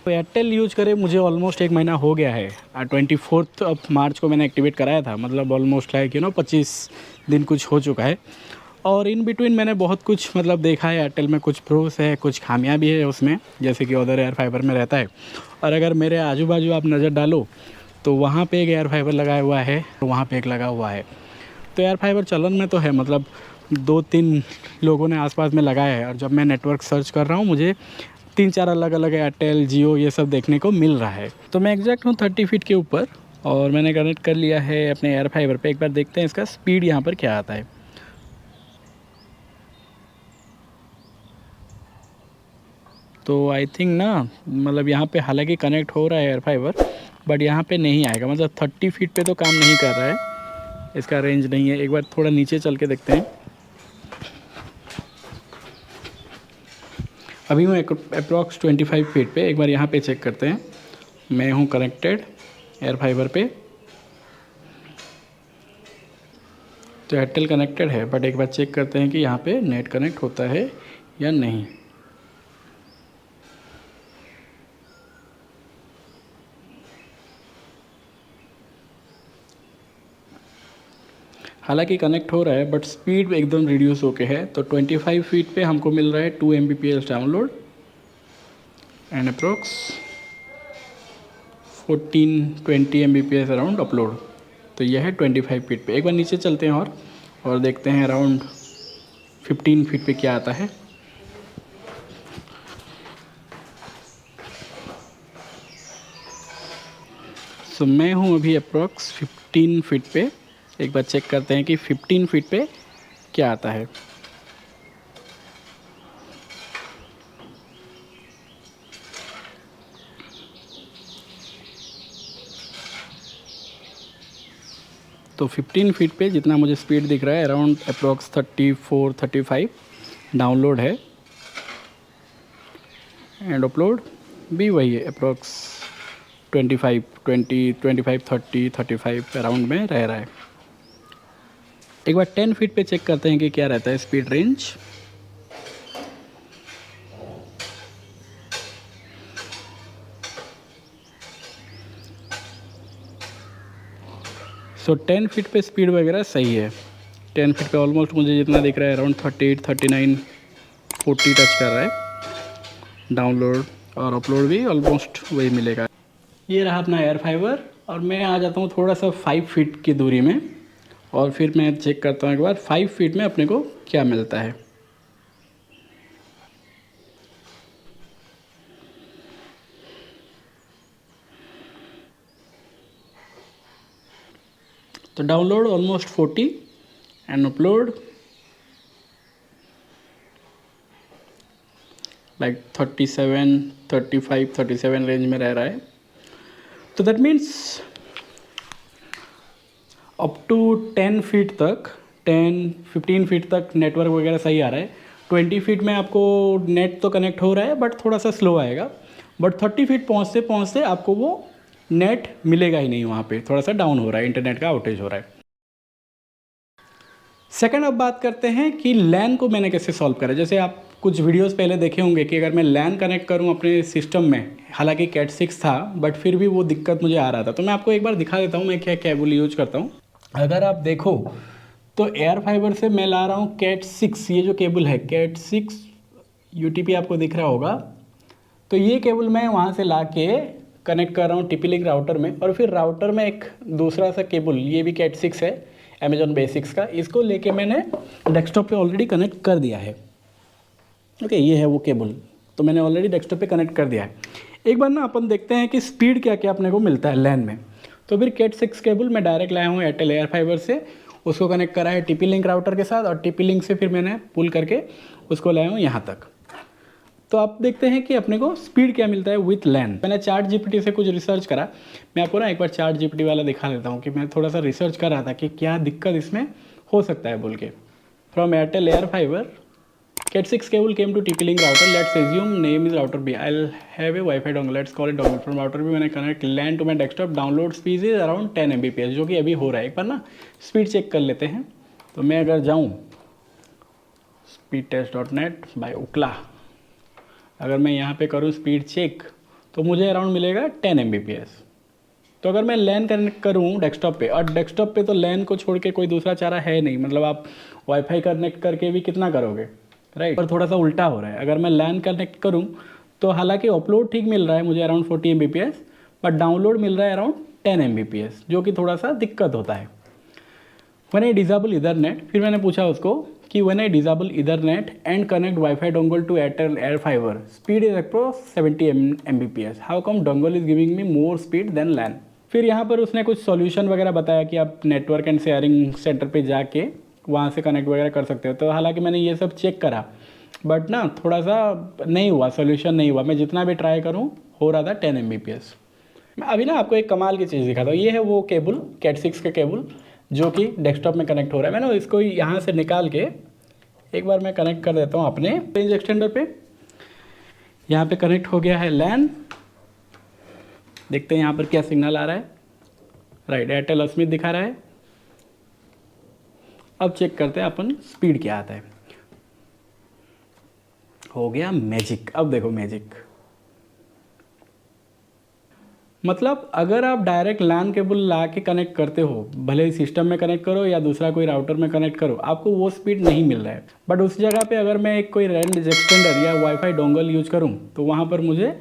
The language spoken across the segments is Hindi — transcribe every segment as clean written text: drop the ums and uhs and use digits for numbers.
तो एयरटेल यूज़ करे मुझे ऑलमोस्ट 1 महीना हो गया है। 24 ऑफ मार्च को मैंने एक्टिवेट कराया था, मतलब ऑलमोस्ट लाइक 25 दिन कुछ हो चुका है। और इन बिटवीन मैंने बहुत कुछ मतलब देखा है। एयरटेल में कुछ प्रोस है, कुछ खामियां भी है उसमें, जैसे कि अदर एयर फाइबर में रहता है। और अगर मेरे आजू बाजू आप नज़र डालो तो वहाँ पे एक एयर फाइबर लगाया हुआ है, वहाँ पे एक लगा हुआ है। तो एयर फाइबर चलन में तो है, मतलब 2-3 लोगों ने आसपास में लगाया है। और जब मैं नेटवर्क सर्च कर रहा हूँ मुझे 3-4 अलग अलग एयरटेल, जियो ये सब देखने को मिल रहा है। तो मैं एग्जैक्ट हूँ 30 फीट के ऊपर और मैंने कनेक्ट कर लिया है अपने एयर फाइबर पे। एक बार देखते हैं इसका स्पीड यहाँ पर क्या आता है। तो आई थिंक ना, मतलब यहाँ पे हालांकि कनेक्ट हो रहा है एयर फाइबर, बट यहाँ पे नहीं आएगा, मतलब 30 फीट पे तो काम नहीं कर रहा है, इसका रेंज नहीं है। एक बार थोड़ा नीचे चल के देखते हैं। अभी मैं अप्रॉक्स 25 फीट पे, एक बार यहाँ पे चेक करते हैं। मैं हूँ कनेक्टेड एयर फाइबर पे, तो एयरटेल कनेक्टेड है, बट एक बार चेक करते हैं कि यहाँ पे नेट कनेक्ट होता है या नहीं। हालांकि कनेक्ट हो रहा है बट स्पीड एकदम रिड्यूस होके है। तो 25 फीट पे हमको मिल रहा है 2 Mbps download and approx 14-20 Mbps around upload. तो यह है 25 फीट पे। एक बार नीचे चलते हैं और देखते हैं अराउंड 15 फीट पे क्या आता है। सो मैं हूँ अभी अप्रोक्स 15 फीट पे। एक बार चेक करते हैं कि 15 फीट पे क्या आता है। तो 15 फीट पे जितना मुझे स्पीड दिख रहा है अराउंड अप्रोक्स 34-35 डाउनलोड है एंड अपलोड भी वही है अप्रोक्स 25-30-35 अराउंड में रह रहा है। एक बार 10 फीट पे चेक करते हैं कि क्या रहता है स्पीड रेंज। सो 10 फीट पे स्पीड वगैरह सही है। 10 फीट पे ऑलमोस्ट मुझे जितना दिख रहा है अराउंड 38-39-40 टच कर रहा है। डाउनलोड और अपलोड भी ऑलमोस्ट वही मिलेगा। ये रहा अपना एयर फाइबर और मैं आ जाता हूँ थोड़ा सा 5 फीट की दूरी में और फिर मैं चेक करता हूँ एक बार 5 फीट में अपने को क्या मिलता है। तो download almost 40 and upload like 37-37 range में रह रहा है। तो that means up to 10 feet तक, 10-15 फीट तक नेटवर्क वगैरह सही आ रहा है। 20 फीट में आपको नेट तो कनेक्ट हो रहा है बट थोड़ा सा स्लो आएगा। बट 30 फीट पहुँचते पहुँचते आपको वो नेट मिलेगा ही नहीं, वहाँ पे थोड़ा सा डाउन हो रहा है, इंटरनेट का आउटेज हो रहा है। सेकंड अब बात करते हैं कि लैन को मैंने कैसे सॉल्व करा। जैसे आप कुछ वीडियोस पहले देखे होंगे कि अगर मैं लैन कनेक्ट करूं अपने सिस्टम में, हालांकि कैट 6 था बट फिर भी वो दिक्कत मुझे आ रहा था। तो मैं आपको एक बार दिखा देता हूं मैं क्या केबल यूज करता हूं। अगर आप देखो तो एयर फाइबर से मैं ला रहा हूँ कैट 6, ये जो केबल है कैट 6 UTP आपको दिख रहा होगा। तो ये केबल मैं वहाँ से ला के कनेक्ट कर रहा हूँ TP-Link राउटर में, और फिर राउटर में एक दूसरा सा केबल, ये भी कैट 6 है अमेजॉन बेसिक्स का, इसको लेके मैंने डेस्कटॉप पे ऑलरेडी कनेक्ट कर दिया है। ओके, ये है वो केबल, तो मैंने ऑलरेडी डेस्कटॉप पे कनेक्ट कर दिया है। एक बार ना अपन देखते हैं कि स्पीड क्या क्या अपने को मिलता है लैन में। तो फिर कैट 6 केबल मैं डायरेक्ट लाया हूँ एयरटेल एयर फाइबर से, उसको कनेक्ट करा है TP-Link राउटर के साथ, और TP-Link से फिर मैंने पुल करके उसको लाया हूँ यहाँ तक। तो आप देखते हैं कि अपने को स्पीड क्या मिलता है विथ लैन। मैंने चार्ट जीपीटी से कुछ रिसर्च करा। मैं आपको ना एक बार चार्ट जीपीटी वाला दिखा देता हूँ कि मैं थोड़ा सा रिसर्च कर रहा था कि क्या दिक्कत इसमें हो सकता है बोल के। From Airtel air fiber cat 6 cable came to TP-Link router. Let's assume name is router B. I'll have a Wi-Fi dongle. Let's call it dongle. From router B मैंने connect LAN to my desktop. Download speed is around 10 Mbps, जो कि अभी हो रहा है। एक बार ना स्पीड चेक कर लेते हैं। तो मैं अगर जाऊँ speedtest.net by Ookla, अगर मैं यहाँ पे करूँ स्पीड चेक तो मुझे अराउंड मिलेगा 10 Mbps। तो अगर मैं लैन कनेक्ट करूँ डेस्कटॉप पे, और डेस्कटॉप पे तो लैन को छोड़ के कोई दूसरा चारा है नहीं, मतलब आप वाईफाई कनेक्ट करके भी कितना करोगे, राइट। पर थोड़ा सा उल्टा हो रहा है, अगर मैं लैन कनेक्ट करूँ तो हालांकि अपलोड ठीक मिल रहा है मुझे अराउंड 40 Mbps, बट डाउनलोड मिल रहा है अराउंड 10 Mbps, जो कि थोड़ा सा दिक्कत होता है। व्हेन आई डिसेबल ईथरनेट, फिर मैंने पूछा उसको कि when I disable ethernet and connect wifi dongle to Airtel air fiber, speed is approx 70 Mbps, how come dongle is giving me more speed than LAN. फिर यहाँ पर उसने कुछ सॉल्यूशन वगैरह बताया कि आप नेटवर्क एंड शेयरिंग सेंटर पे जाके वहाँ से कनेक्ट वगैरह कर सकते हो। तो हालांकि मैंने ये सब चेक करा, बट ना थोड़ा सा नहीं हुआ, सॉल्यूशन नहीं हुआ। मैं जितना भी ट्राई करूँ हो रहा था 10 Mbps। मैं अभी ना आपको एक कमाल की चीज़ दिखाता हूँ। ये है वो केबल, कैट 6 का केबल, जो कि डेस्कटॉप में कनेक्ट हो रहा है। मैं ना इसको यहाँ से निकाल के एक बार मैं कनेक्ट कर देता हूँ अपने रेंज एक्सटेंडर पे। यहाँ पे कनेक्ट हो गया है लैन। देखते हैं यहाँ पर क्या सिग्नल आ रहा है। राइट, एयरटेल अस्मित दिखा रहा है। अब चेक करते हैं अपन स्पीड क्या आता है। हो गया मैजिक। अब देखो मैजिक, मतलब अगर आप डायरेक्ट लैन केबल ला के कनेक्ट करते हो, भले ही सिस्टम में कनेक्ट करो या दूसरा कोई राउटर में कनेक्ट करो, आपको वो स्पीड नहीं मिल रहा है। बट उस जगह पे अगर मैं एक कोई रेंज एक्सटेंडर या वाईफाई डोंगल यूज करूँ तो वहाँ पर मुझे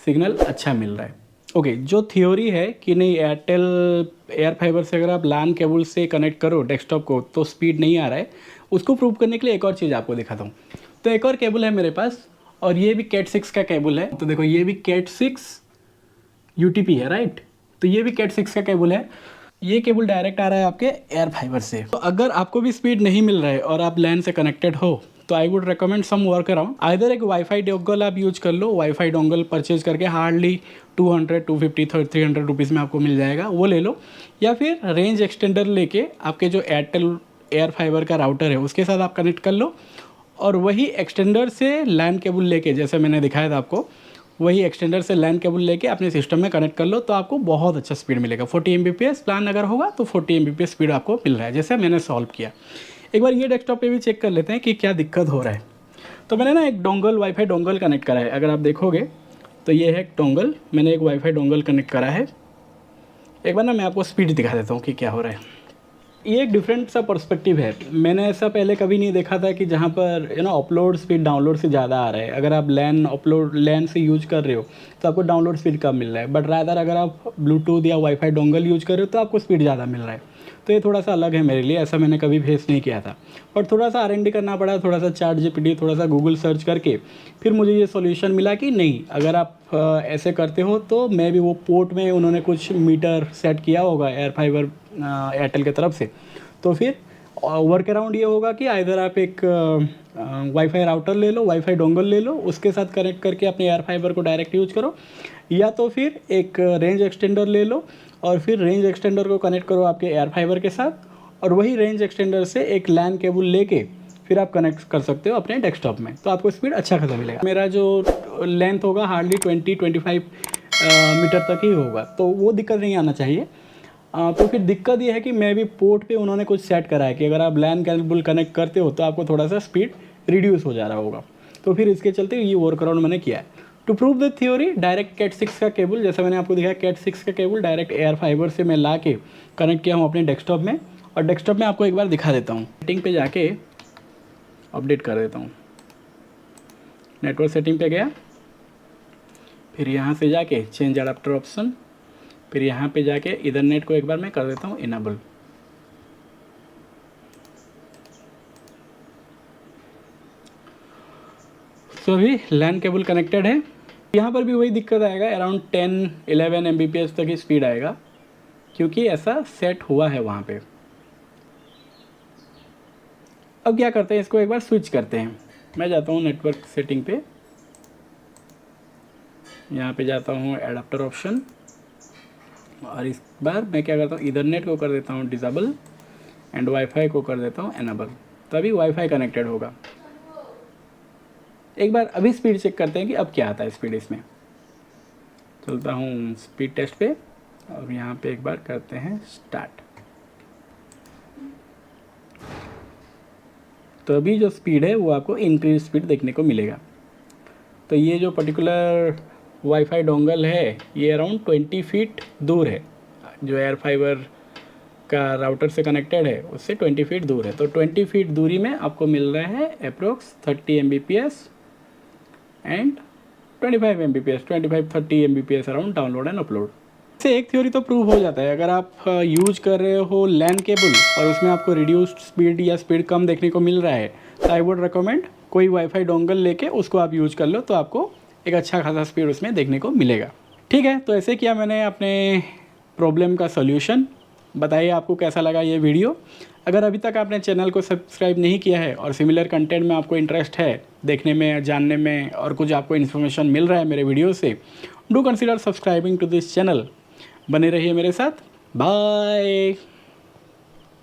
सिग्नल अच्छा मिल रहा है। ओके, जो थ्योरी है कि नहीं एयरटेल एयर फाइबर से अगर आप लैन केबल से कनेक्ट करो डेस्कटॉप को तो स्पीड नहीं आ रहा है, उसको प्रूव करने के लिए एक और चीज़ आपको दिखाता हूँ। तो एक और केबल है मेरे पास, और ये भी कैट 6 का केबल है। तो देखो ये भी कैट 6 UTP है, राइट। तो ये भी कैट 6 का केबल है। ये केबल डायरेक्ट आ रहा है आपके एयर फाइबर से। तो अगर आपको भी स्पीड नहीं मिल रहा है और आप लैन से कनेक्टेड हो तो I would recommend some work around. Either एक वाईफाई डोंगल आप यूज कर लो, वाईफाई डोंगल परचेज करके हार्डली 200, 250, 300 रुपीज़ में आपको मिल जाएगा, वो ले लो। या फिर रेंज एक्सटेंडर लेके आपके जो एयरटेल एयर फाइबर का राउटर है उसके साथ आप कनेक्ट कर लो, और वही एक्सटेंडर से लैन केबल लेके, जैसे मैंने दिखाया था आपको, वही एक्सटेंडर से लैन केबल लेके अपने सिस्टम में कनेक्ट कर लो, तो आपको बहुत अच्छा स्पीड मिलेगा। 40 Mbps प्लान अगर होगा तो 40 Mbps स्पीड आपको मिल रहा है, जैसे मैंने सॉल्व किया। एक बार ये डेस्कटॉप पे भी चेक कर लेते हैं कि क्या दिक्कत हो रहा है। तो मैंने ना एक डोंगल, वाईफाई डोंगल कनेक्ट करा है। अगर आप देखोगे तो ये है एक डोंगल, मैंने एक वाईफाई डोंगल कनेक्ट करा है। एक बार ना मैं आपको स्पीड दिखा देता हूँ कि क्या हो रहा है। ये एक डिफरेंट सा पर्सपेक्टिव है। मैंने ऐसा पहले कभी नहीं देखा था कि जहाँ पर अपलोड स्पीड डाउनलोड से ज़्यादा आ रहा है। अगर आप लैन से यूज कर रहे हो तो आपको डाउनलोड स्पीड कम मिल रहा है, बट रादर अगर आप ब्लूटूथ या वाईफाई डोंगल यूज कर रहे हो तो आपको स्पीड ज़्यादा मिल रहा है। तो ये थोड़ा सा अलग है मेरे लिए, ऐसा मैंने कभी फेस नहीं किया था। और थोड़ा सा R&D करना पड़ा, थोड़ा सा चैट GPT, थोड़ा सा गूगल सर्च करके फिर मुझे ये सॉल्यूशन मिला कि नहीं, अगर आप ऐसे करते हो तो मैं भी वो पोर्ट में उन्होंने कुछ मीटर सेट किया होगा एयर फाइबर एयरटेल की तरफ से। तो फिर वर्क अराउंड ये होगा कि आइधर आप एक वाईफाई राउटर ले लो, वाईफाई डोंगल ले लो, उसके साथ कनेक्ट करके अपने एयर फाइबर को डायरेक्ट यूज करो, या तो फिर एक रेंज एक्सटेंडर ले लो और फिर रेंज एक्सटेंडर को कनेक्ट करो आपके एयर फाइबर के साथ, और वही रेंज एक्सटेंडर से एक लैन केबल लेके फिर आप कनेक्ट कर सकते हो अपने डेस्कटॉप में। तो आपको स्पीड अच्छा खासा मिलेगा। मेरा जो लेंथ होगा हार्डली 20-25 मीटर तक ही होगा, तो वो दिक्कत नहीं आना चाहिए। तो फिर दिक्कत ये है कि मैं भी पोर्ट पे उन्होंने कुछ सेट करा है कि अगर आप लैन केबल कनेक्ट करते हो तो आपको थोड़ा सा स्पीड रिड्यूस हो जा रहा होगा। तो फिर इसके चलते ये वर्क अराउंड मैंने किया है। To prove the theory, direct cat 6 का केबल, जैसा मैंने आपको दिखाया, कैट 6 का केबल डायरेक्ट एयर फाइबर से मैं ला के कनेक्ट किया हूँ अपने डेस्कटॉप में। और डेस्कटॉप में आपको एक बार दिखा देता हूँ। सेटिंग पे जाके अपडेट कर देता हूँ। नेटवर्क सेटिंग पे गया, फिर यहाँ से जाके चेंज अडाप्टर ऑप्शन, फिर यहाँ पे जाके ईथरनेट को एक बार मैं कर देता हूँ इनेबल। तो अभी लैन केबल कनेक्टेड है। यहाँ पर भी वही दिक्कत आएगा, अराउंड 10-11 Mbps तक ही स्पीड आएगा, क्योंकि ऐसा सेट हुआ है वहाँ पे। अब क्या करते हैं, इसको एक बार स्विच करते हैं। मैं जाता हूँ नेटवर्क सेटिंग पे, यहाँ पे जाता हूँ एडाप्टर ऑप्शन, और इस बार मैं क्या करता हूँ, ईथरनेट को कर देता हूँ डिसेबल एंड वाईफाई को कर देता हूँ एनेबल। तभी वाईफाई कनेक्टेड होगा। एक बार अभी स्पीड चेक करते हैं कि अब क्या आता है स्पीड इसमें। चलता हूँ स्पीड टेस्ट पे, और यहाँ पे एक बार करते हैं स्टार्ट। तो अभी जो स्पीड है वो आपको इंक्रीज स्पीड देखने को मिलेगा। तो ये जो पर्टिकुलर वाईफाई डोंगल है ये अराउंड 20 फीट दूर है, जो एयर फाइबर का राउटर से कनेक्टेड है उससे 20 फीट दूर है। तो 20 फीट दूरी में आपको मिल रहा है approx 30 Mbps and 25 Mbps, 25-30 Mbps around download and upload. इससे एक थ्योरी तो प्रूव हो जाता है, अगर आप यूज कर रहे हो लैन केबल और उसमें आपको रिड्यूस्ड स्पीड या स्पीड कम देखने को मिल रहा है, तो आई वुड रिकमेंड कोई वाईफाई डोंगल लेके उसको आप यूज कर लो, तो आपको एक अच्छा खासा स्पीड उसमें देखने को मिलेगा। ठीक है, तो ऐसे किया मैंने अपने प्रॉब्लम का सोल्यूशन। बताइए आपको कैसा लगा ये वीडियो। अगर अभी तक आपने चैनल को सब्सक्राइब नहीं किया है और सिमिलर कंटेंट में आपको इंटरेस्ट है देखने में, जानने में, और कुछ आपको इन्फॉर्मेशन मिल रहा है मेरे वीडियो से, do consider subscribing to this channel. बने रहिए मेरे साथ। बाय।